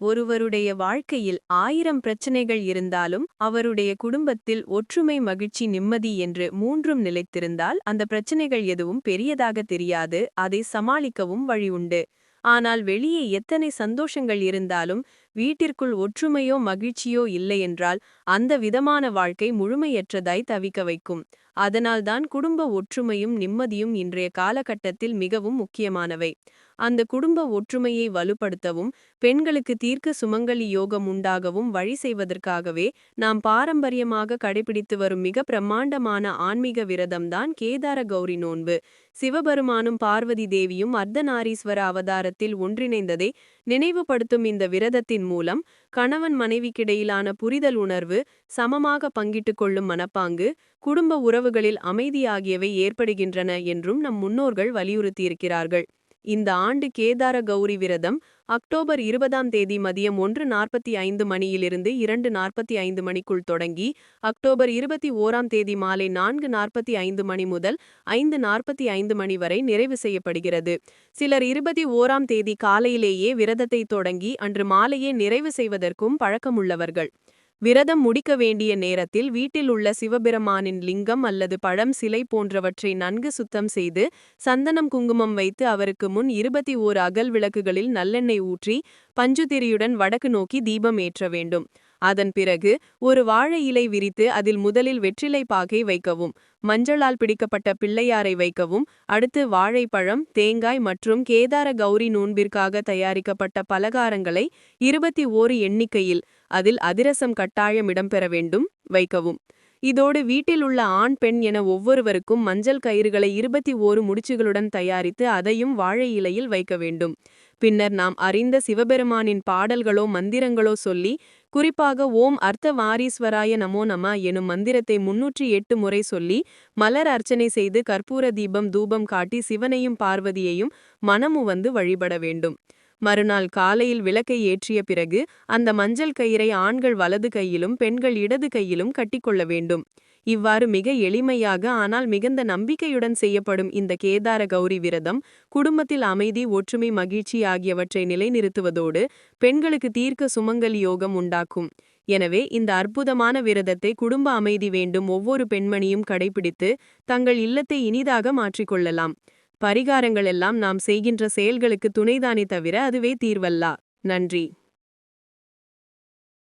ஒருவருடைய வாழ்க்கையில் 1000 பிரச்சனைகள் இருந்தாலும் அவருடைய குடும்பத்தில் ஒற்றுமை மகிழ்ச்சி நிம்மதி என்று மூன்றும் நிலைத்திருந்தால் அந்த பிரச்சனைகள் எதுவும் பெரியதாக தெரியாது, அதை சமாளிக்கவும் வழி உண்டு. ஆனால் வெளியே எத்தனை சந்தோஷங்கள் இருந்தாலும் வீட்டிற்குள் ஒற்றுமையோ மகிழ்ச்சியோ இல்லையென்றால் அந்த விதமான வாழ்க்கை முழுமையற்றதாய் தவிக்க வைக்கும். அதனால்தான் குடும்ப ஒற்றுமையும் நிம்மதியும் இன்றைய காலகட்டத்தில் மிகவும் முக்கியமானவை. அந்த குடும்ப ஒற்றுமையை வலுப்படுத்தவும் பெண்களுக்கு தீர்க்க சுமங்கலி யோகம் உண்டாகவும் வழி செய்வதற்காகவே நாம் பாரம்பரியமாக கடைபிடித்து வரும் மிக பிரம்மாண்டமான ஆன்மீக விரதம்தான் கேதார கௌரி நோன்பு. சிவபெருமானும் பார்வதி தேவியும் அர்த்தநாரீஸ்வர அவதாரத்தில் ஒன்றிணைந்ததை நினைவுபடுத்தும் இந்த விரதத்தின் மூலம் கணவன் மனைவிக்கிடையிலான புரிதல் உணர்வு, சமமாக பங்கிட்டு கொள்ளும் மனப்பாங்கு, குடும்ப உறவுகளில் அமைதி ஆகியவை ஏற்படுகின்றன என்றும் நம் முன்னோர்கள் வலியுறுத்தியிருக்கிறார்கள். இந்த ஆண்டு கேதார கௌரி விரதம் அக்டோபர் 20ஆம் தேதி மதியம் 1:45 மணியிலிருந்து 2:45 மணிக்குள் தொடங்கி அக்டோபர் 21ஆம் தேதி மாலை 4:45 மணி முதல் 5:45 மணி வரை நிறைவு செய்யப்படுகிறது. சிலர் 21ஆம் தேதி காலையிலேயே விரதத்தை தொடங்கி அன்று மாலையே நிறைவு செய்வதற்கும் பழக்கமுள்ளவர்கள். விரதம் முடிக்க வேண்டிய நேரத்தில் வீட்டில் உள்ள சிவபெருமானின் லிங்கம் அல்லது பழம் சிலை போன்றவற்றை நன்கு சுத்தம் செய்து சந்தனம் குங்குமம் வைத்து அவருக்கு முன் 21 அகல் விளக்குகளில் நல்லெண்ணெய் ஊற்றி பஞ்சுதிரியுடன் வடக்கு நோக்கி தீபம் ஏற்ற வேண்டும். அதன் பிறகு ஒரு வாழை இலை விரித்து அதில் முதலில் வெற்றிலை பாகை வைக்கவும், மஞ்சளால் பிடிக்கப்பட்ட பிள்ளையாரை வைக்கவும், அடுத்து வாழைப்பழம், தேங்காய் மற்றும் கேதார கௌரி நோன்பிற்காக தயாரிக்கப்பட்ட பலகாரங்களை 21 எண்ணிக்கையில், அதில் அதிரசம் கட்டாயம் இடம்பெற வேண்டும், வைக்கவும். இதோடு வீட்டில் உள்ள ஆண் பெண் என ஒவ்வொருவருக்கும் மஞ்சள் கயிறுகளை 21 முடிச்சுகளுடன் தயாரித்து அதையும் வாழை இலையில் வைக்க வேண்டும். பின்னர் நாம் அறிந்த சிவபெருமானின் பாடல்களோ மந்திரங்களோ சொல்லி, குறிப்பாக ஓம் அர்த்த வாரீஸ்வராய நமோ நம எனும் மந்திரத்தை 308 முறை சொல்லி மலர் அர்ச்சனை செய்து கற்பூர தீபம் தூபம் காட்டி சிவனையும் பார்வதியையும் மனமு வந்து வழிபட வேண்டும். மறுநாள் காலையில் விளக்கை ஏற்றிய பிறகு அந்த மஞ்சள் கயிறை ஆண்கள் வலது கையிலும் பெண்கள் இடது கையிலும் கட்டிக்கொள்ள வேண்டும். இவ்வாறு மிக எளிமையாக ஆனால் மிகுந்த நம்பிக்கையுடன் செய்யப்படும் இந்த கேதார கௌரி விரதம் குடும்பத்தில் அமைதி, ஒற்றுமை, மகிழ்ச்சி ஆகியவற்றை நிலைநிறுத்துவதோடு பெண்களுக்கு தீர்க்க சுமங்கலி யோகம் உண்டாக்கும். எனவே இந்த அற்புதமான விரதத்தை குடும்ப அமைதி வேண்டும் ஒவ்வொரு பெண்மணியும் கடைபிடித்து தங்கள் இல்லத்தை இனிதாக மாற்றிக்கொள்ளலாம். பரிகாரங்கள் எல்லாம் நாம் செய்கின்ற செயல்களுக்கு துணைதானே தவிர அதுவே தீர்வல்லா. நன்றி.